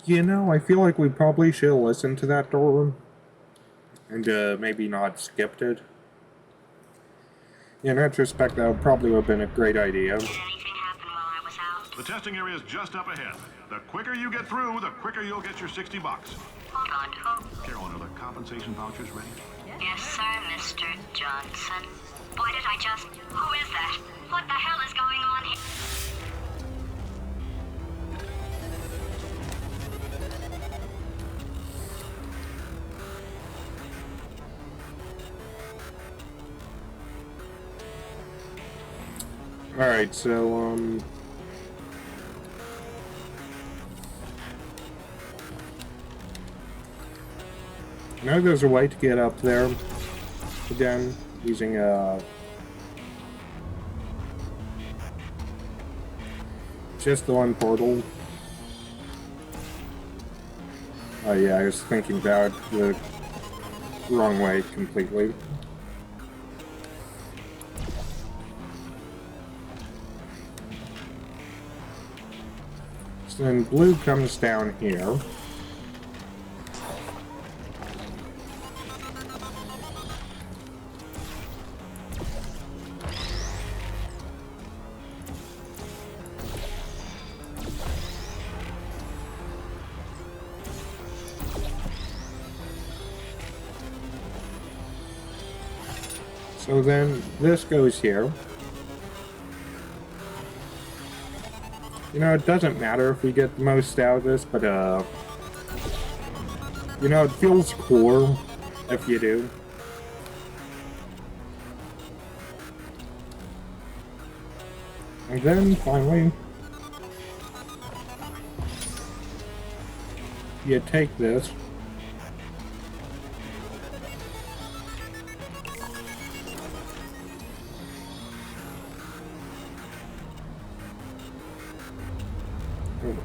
You know, I feel like we probably should have listened to that door and maybe not skipped it. In retrospect, that would probably have been a great idea. Did anything happen while I was out? The testing area is just up ahead. The quicker you get through, the quicker you'll get your $60. Hold on, who? Carolyn, are the compensation vouchers ready? Yes, sir, Mr. Johnson. Why did I just... Who is that? What the hell is going on here? Alright, so, I know there's a way to get up there, again, using, just the one portal. Oh yeah, I was thinking about the wrong way completely. So then blue comes down here. So then this goes here. You know, it doesn't matter if we get the most out of this, but, you know, it feels cool if you do. And then, finally, you take this.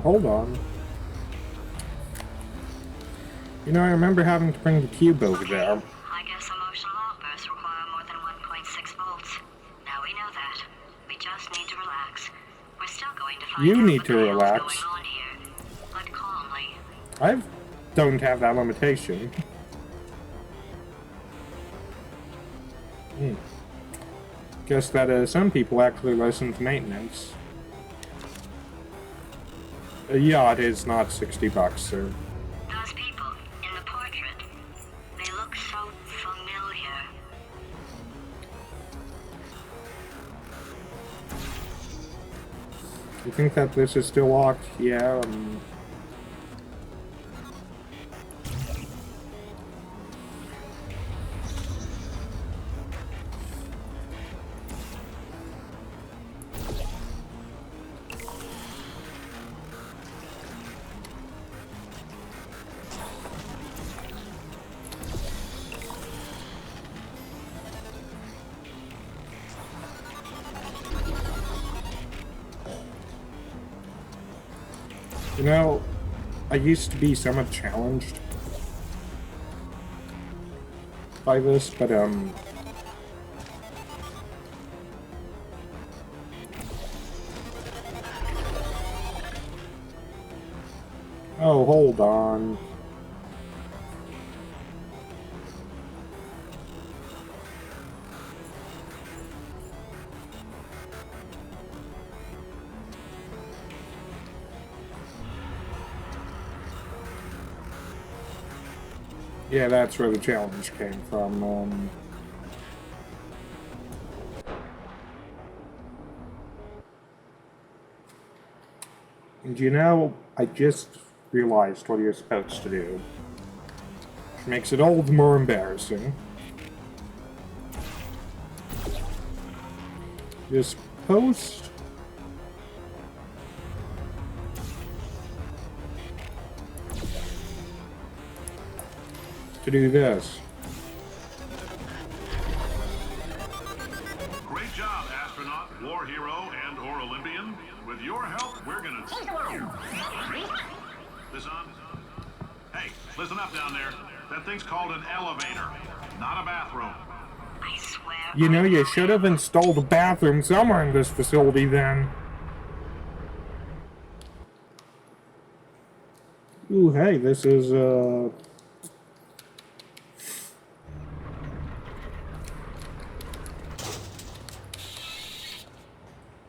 Hold on. You know, I remember having to bring the cube over there. I guess emotional outbursts require more than 1.6 volts. Now we know that. We just need to relax. We're still going to find You out need what to the hell's relax. going on here. But calmly. I don't have that limitation. Guess that some people actually listen to maintenance. A yacht is not $60, sir. Those people in the portrait, they look so familiar. You think that this is still locked? Yeah, You know, I used to be somewhat challenged by this, but, oh, hold on. Yeah, that's where the challenge came from. And you know, I just realized what you're supposed to do. Which makes it all the more embarrassing. You're supposed to do this. Great job, astronaut, war hero, and/or Olympian. With your help, we're gonna... This on? Hey, listen up down there. That thing's called an elevator, not a bathroom. I swear. You know, you should have installed a bathroom somewhere in this facility then. Ooh, hey, this is,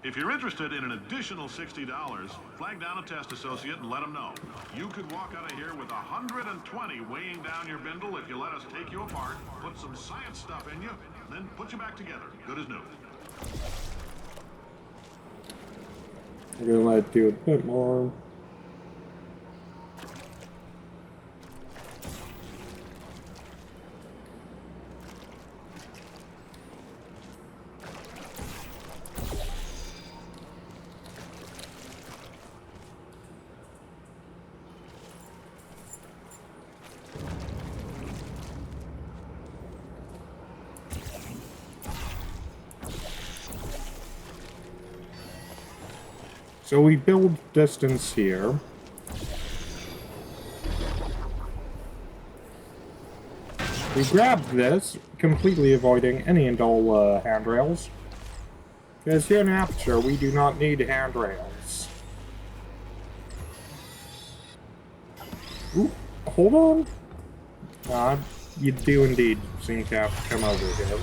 If you're interested in an additional $60, flag down a test associate and let them know. You could walk out of here with 120 weighing down your bindle if you let us take you apart, put some science stuff in you, then put you back together. Good as new. I'm gonna let it do a bit more. So we build distance here. We grab this, completely avoiding any and all handrails. Because here in Aperture, we do not need handrails. Ooh, hold on. You do indeed seem to have to come over here.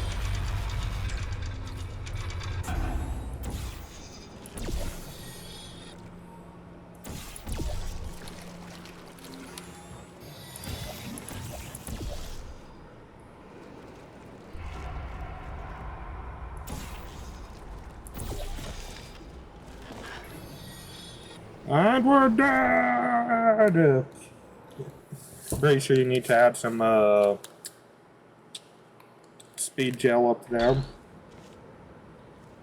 And we're dead! Pretty sure you need to add some, speed gel up there.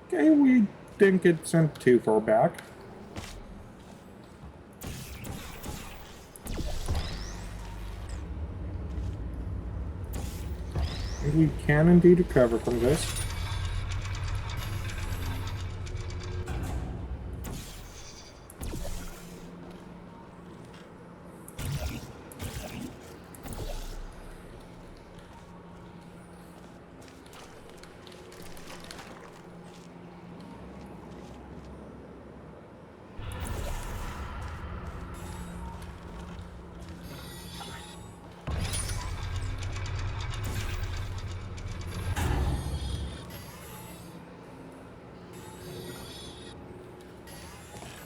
Okay, we didn't get sent too far back. And we can indeed recover from this.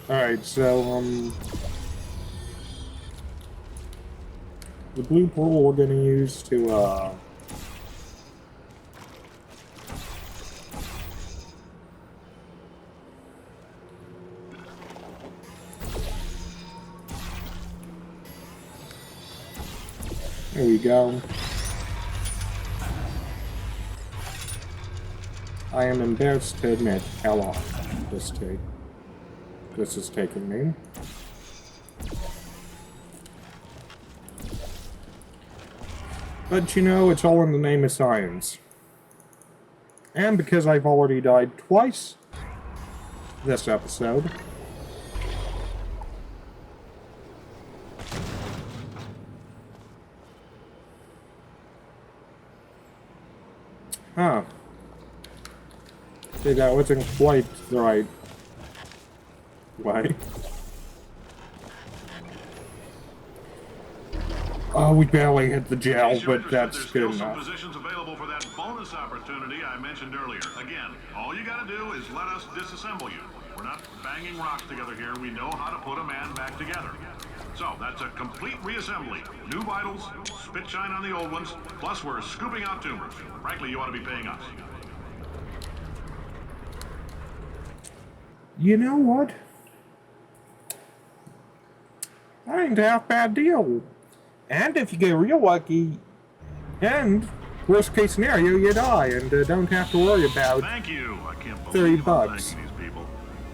Alright, so, the blue portal we're gonna use to, there we go. I am embarrassed to admit how long this is taking me. But you know, it's all in the name of science. And because I've already died twice this episode, huh. See, that wasn't quite the right way. Oh, we barely hit the gel, but that's good enough. There's positions available for that bonus opportunity I mentioned earlier. Again, all you gotta do is let us disassemble you. We're not banging rocks together here. We know how to put a man back together. So, that's a complete reassembly. New vitals, spit shine on the old ones, plus we're scooping out tumors. Frankly, you ought to be paying us. You know what? That ain't a half bad deal. And if you get real lucky, and worst case scenario, you die and don't have to worry about. Thank you. I can't $30. believe I'm thanking these people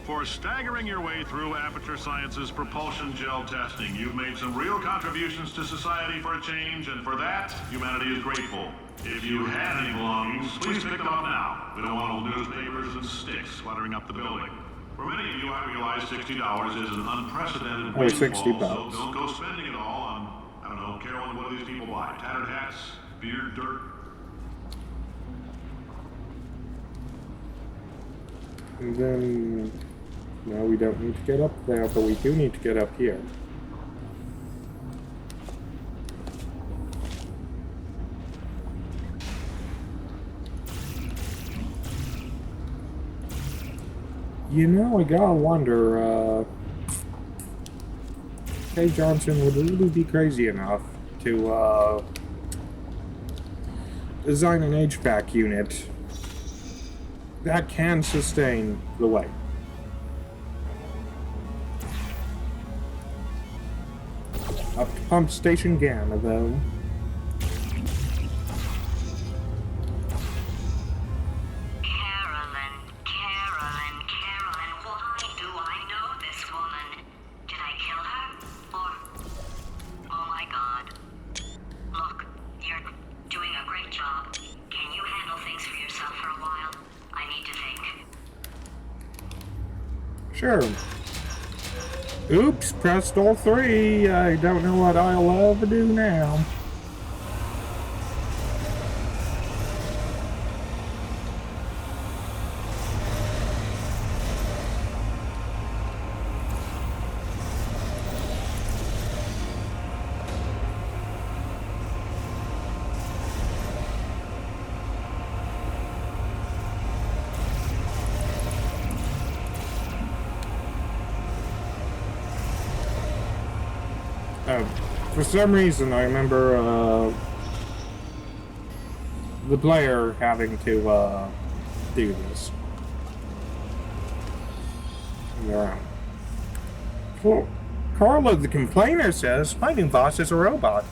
for staggering your way through Aperture Science's propulsion gel testing. You've made some real contributions to society for a change, and for that, humanity is grateful. If you had any belongings, please pick them up now. We don't want old newspapers and sticks cluttering up the building. For many of you, I realize $60 is an unprecedented windfall, $60. so don't go spending it all on, I don't know, Carolyn, what do these people buy? Tattered hats, beer, dirt? And then, no, we don't need to get up there, but we do need to get up here. You know, I gotta wonder, Kay Johnson would really be crazy enough to, design an HVAC unit that can sustain the weight. Up to Pump Station Gamma, though. Carolyn, why do I know this woman? Did I kill her? Or... Oh my god. Look, you're doing a great job. Can you handle things for yourself for a while? I need to think. Sure. Oops, pressed all 3. I don't know what I'll ever do now. For some reason, I remember the player having to do this. Yeah. Well, Carla the Complainer says, my new boss is a robot.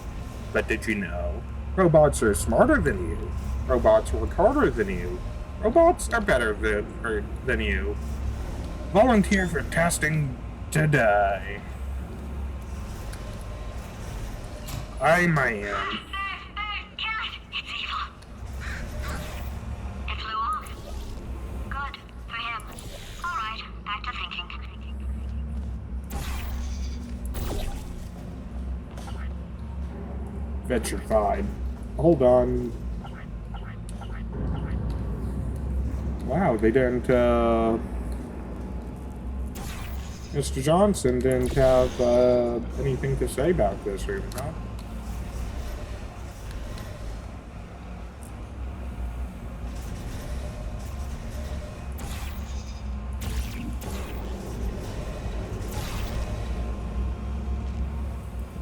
But did you know? Robots are smarter than you. Robots work harder than you. Robots are better than you. Volunteer for testing today. I man. Kill it! It's evil. It flew off. Good. For him. Alright, back to thinking. Petrified. Hold on. Wow, they didn't, Mr. Johnson didn't have, anything to say about this room, huh?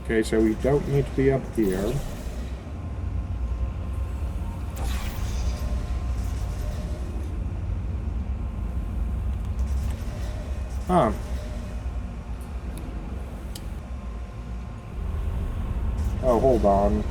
Okay, so we don't need to be up here. Huh. Oh, hold on.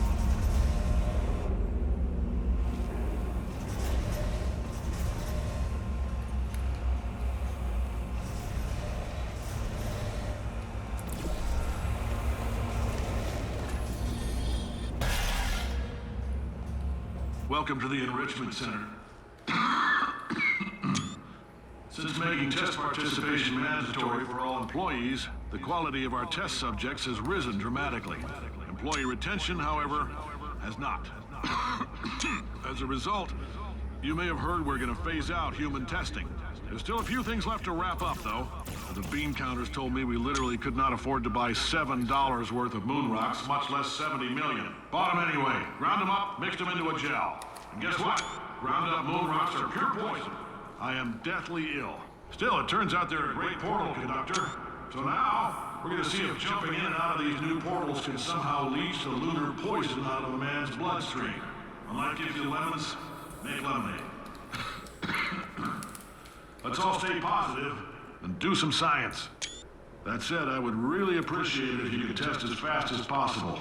Welcome to the Enrichment Center. Since making test participation mandatory for all employees, the quality of our test subjects has risen dramatically. Employee retention, however, has not. As a result, you may have heard we're going to phase out human testing. There's still a few things left to wrap up, though. The beam counters told me we literally could not afford to buy $7 worth of moon rocks, much less 70 million. Bought them anyway. Ground them up, mixed them into a gel. And guess what? Ground up moon rocks are pure poison. I am deathly ill. Still, it turns out they're a great portal conductor. So now, we're going to see if jumping in and out of these new portals can somehow leach the lunar poison out of a man's bloodstream. When life gives you lemons, make lemonade. Let's all stay positive and do some science. That said, I would really appreciate it if you could test as fast as possible.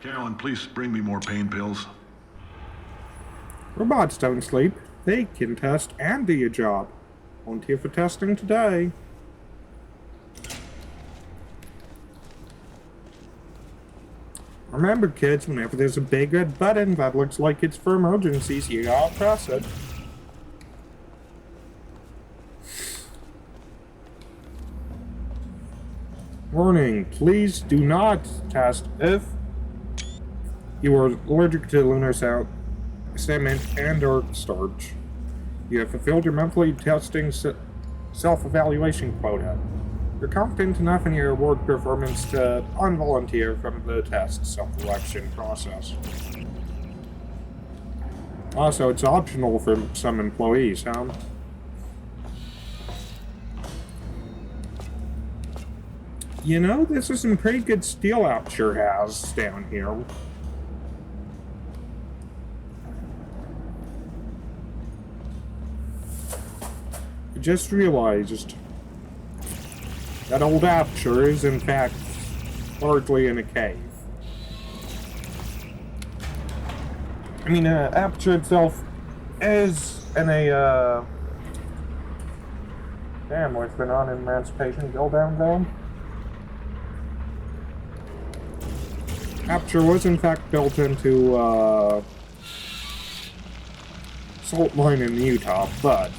Carolyn, please bring me more pain pills. Robots don't sleep. They can test and do your job. Volunteer for testing today. Remember, kids, whenever there's a big red button that looks like it's for emergencies, you gotta press it. Warning, please do not test if you are allergic to lunar cement and or starch. You have fulfilled your monthly testing self-evaluation quota. You're confident enough in your work performance to unvolunteer from the test self-selection process. Also, it's optional for some employees, huh? You know, this is some pretty good steel Aperture has down here. I just realized that old Aperture is in fact largely in a cave. I mean, Aperture itself is in a, Damn, what's been on in Emancipation? Go down there? Aperture was in fact built into, salt mine in Utah, but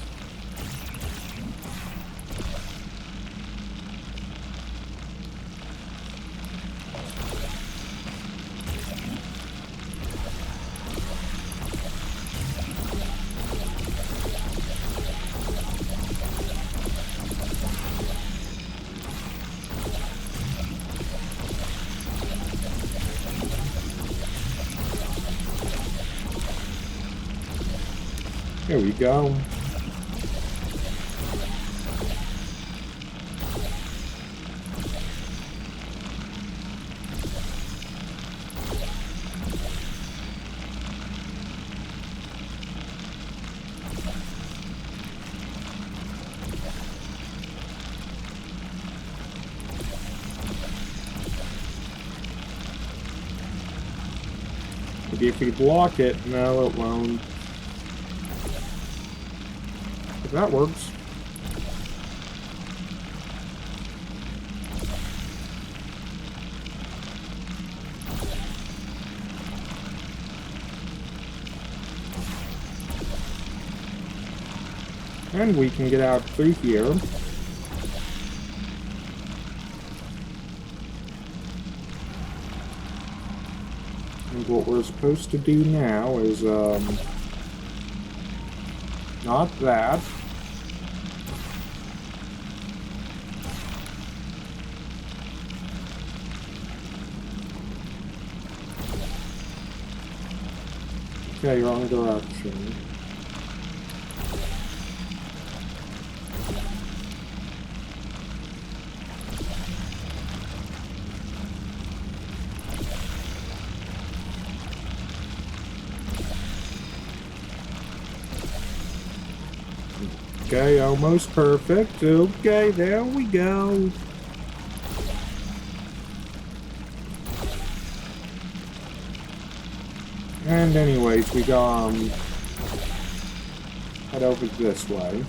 here we go. Maybe if we block it, no, it won't. If that works. And we can get out through here. And what we're supposed to do now is, not that. Okay, wrong direction. Okay, almost perfect. Okay, there we go. And anyways, we go, head over this way.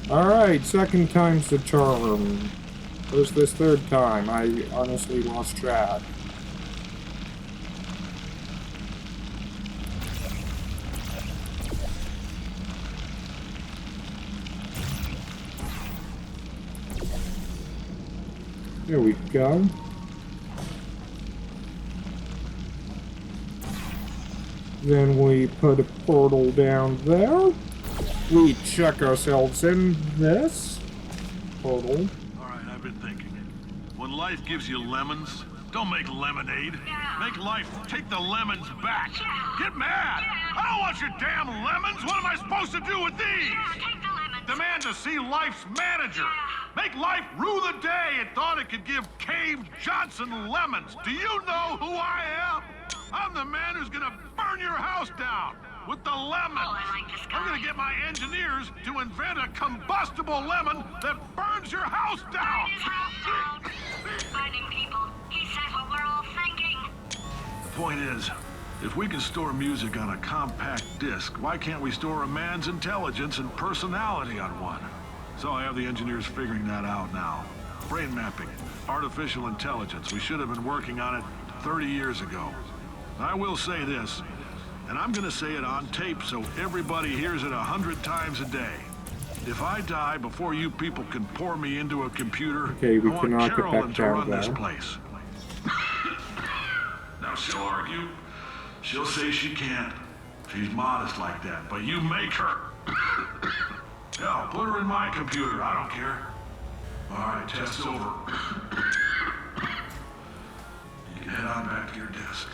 Alright, second time's the charm. Where's this third time? I honestly lost track. There we go. Then we put a portal down there. We check ourselves in this portal. Alright, I've been thinking. When life gives you lemons, don't make lemonade. Make life take the lemons back. Get mad! I don't want your damn lemons! What am I supposed to do with these? Take the lemons. Demand to see life's manager. Make life rue the day it thought it could give Cave Johnson lemons. Do you know who I am? I'm the man who's gonna burn your house down with the lemons. Oh, I like this guy. I'm gonna get my engineers to invent a combustible lemon that burns your house down. His house down. Finding people. He said what we're all thinking. The point is, if we can store music on a compact disc, why can't we store a man's intelligence and personality on one? So I have the engineers figuring that out now. Brain mapping, artificial intelligence. We should have been working on it 30 years ago. I will say this, and I'm gonna say it on tape so everybody hears it 100 times a day. If I die before you people can pour me into a computer, Okay, we I want cannot get Carolyn back to down run this there. place. No, she'll argue. She'll say she can't. She's modest like that, but you make her. Hell, put her in my computer. I don't care. All right, test's over. You can head on back to your desk.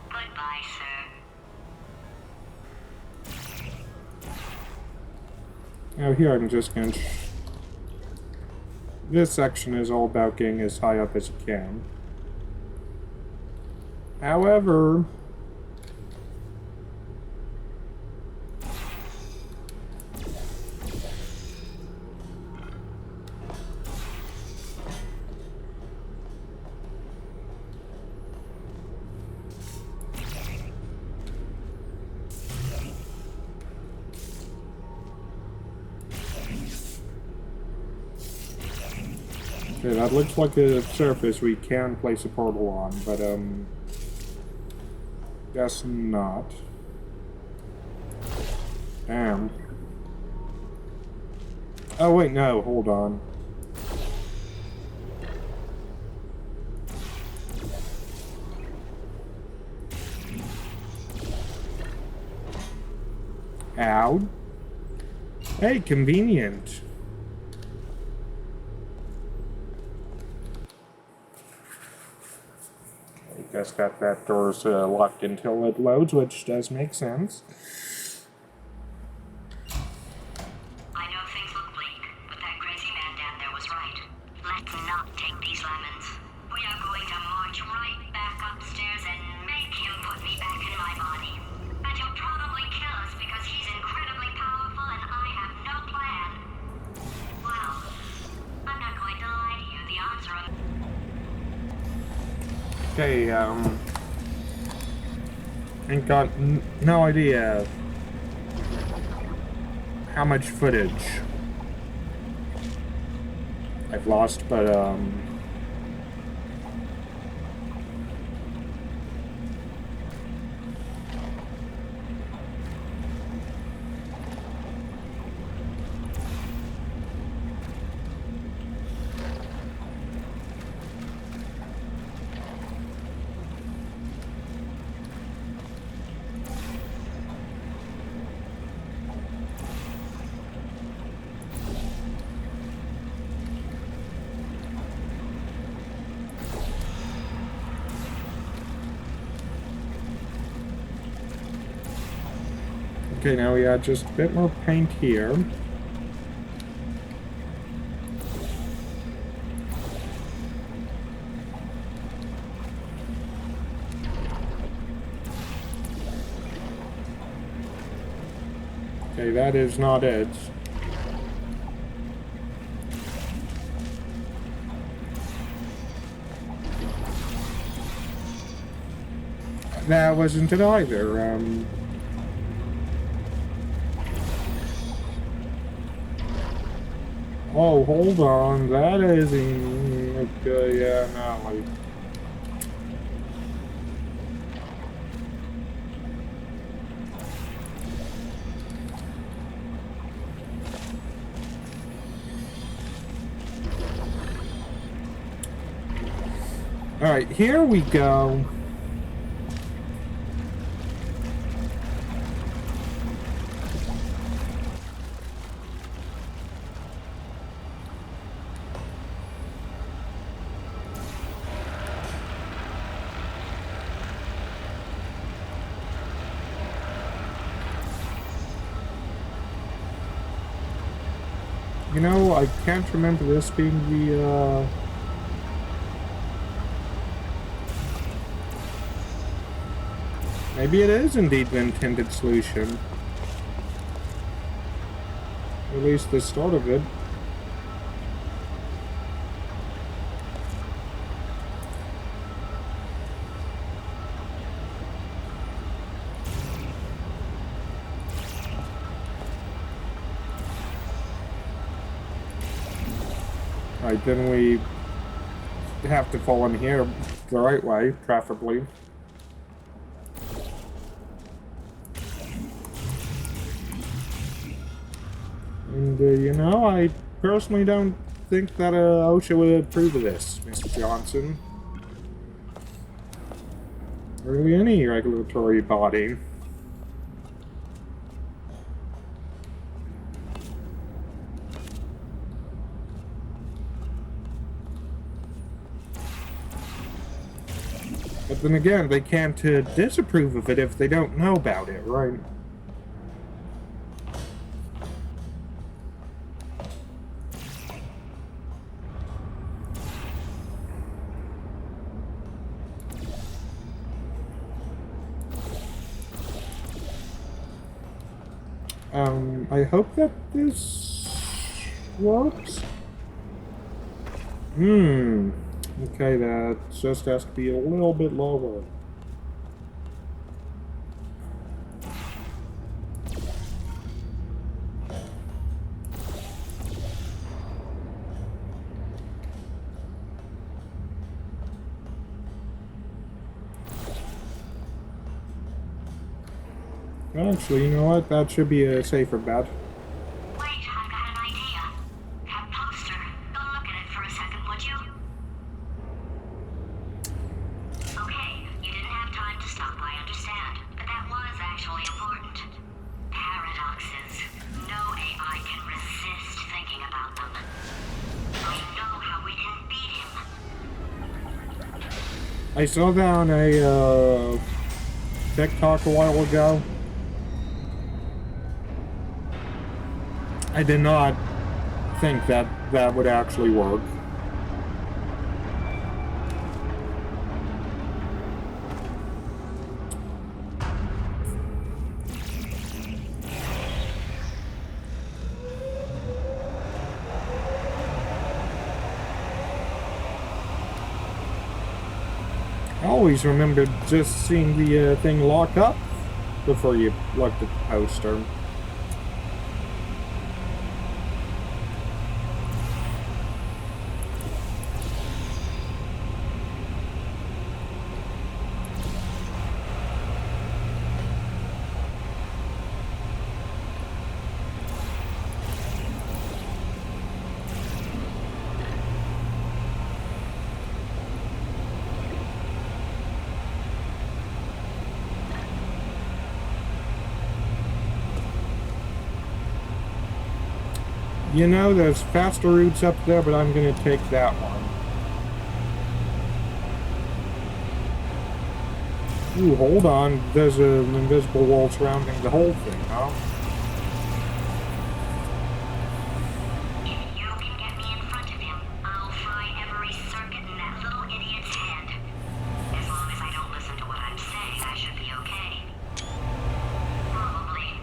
Goodbye, sir. Now here I'm just going to... This section is all about getting as high up as you can. However... Okay, that looks like a surface we can place a portal on, but, guess not. Damn. Oh, wait, no, hold on. Ow. Hey, convenient. Guess that door's locked until it loads, which does make sense. I know things look bleak, but that crazy man down there was right. Let's not take these lemons. We are going to march right back upstairs and make him put me back in my body. And he'll probably kill us because he's incredibly powerful and I have no plan. Well, I'm not going to lie to you. The odds are... Okay, ain't got no idea how much footage I've lost, but, okay, now we add just a bit more paint here. Okay, that is not it. That wasn't it either. Oh, hold on. That isn't... Okay, yeah, no, like... Alright, here we go. You know, I can't remember this being the, Maybe it is indeed the intended solution. At least the start of it. Right, then we have to fall in here the right way, preferably. And, you know, I personally don't think that OSHA would approve of this, Mr. Johnson. Really any regulatory body. But then again, they can't disapprove of it if they don't know about it, right? I hope that this works. Okay, that just has to be a little bit lower. Actually, you know what? That should be a safer bet. Wait, I've got an idea. That poster. Go look at it for a second, would you? Okay, you didn't have time to stop, I understand. But that was actually important. Paradoxes. No AI can resist thinking about them. I know how we can beat him. I saw that on a TikTok a while ago. I did not think that that would actually work. I always remember just seeing the thing lock up before you looked at the poster. You know, there's faster routes up there, but I'm gonna take that one. Ooh, hold on. There's an invisible wall surrounding the whole thing, huh? If you can get me in front of him, I'll fry every circuit in that little idiot's head. As long as I don't listen to what I'm saying, I should be okay. Probably.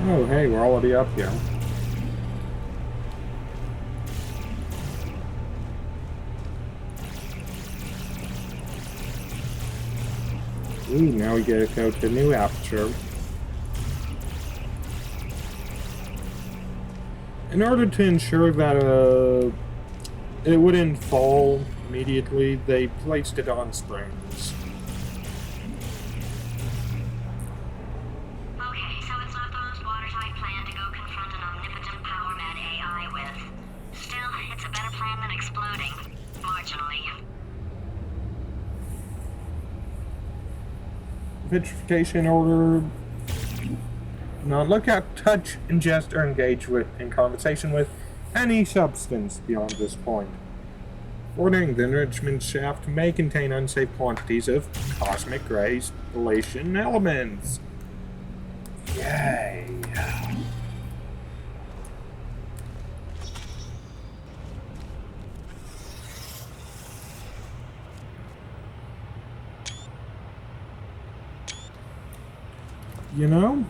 Oh, hey, we're already up here. Ooh, now we get to go to new aperture. In order to ensure that it wouldn't fall immediately, they placed it on springs. Okay, so it's not the most watertight plan to go confront an omnipotent power-mad AI with. Still, it's a better plan than exploding. Marginally. Vitrification order. Not look at, touch, ingest, or engage with in conversation with any substance beyond this point. Ordering the enrichment shaft may contain unsafe quantities of cosmic rays, relation elements. Yay. You know?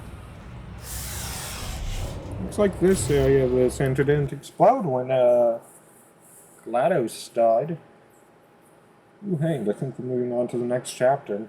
Looks like this area of the center didn't explode when GLaDOS died. Ooh, hey, I think we're moving on to the next chapter.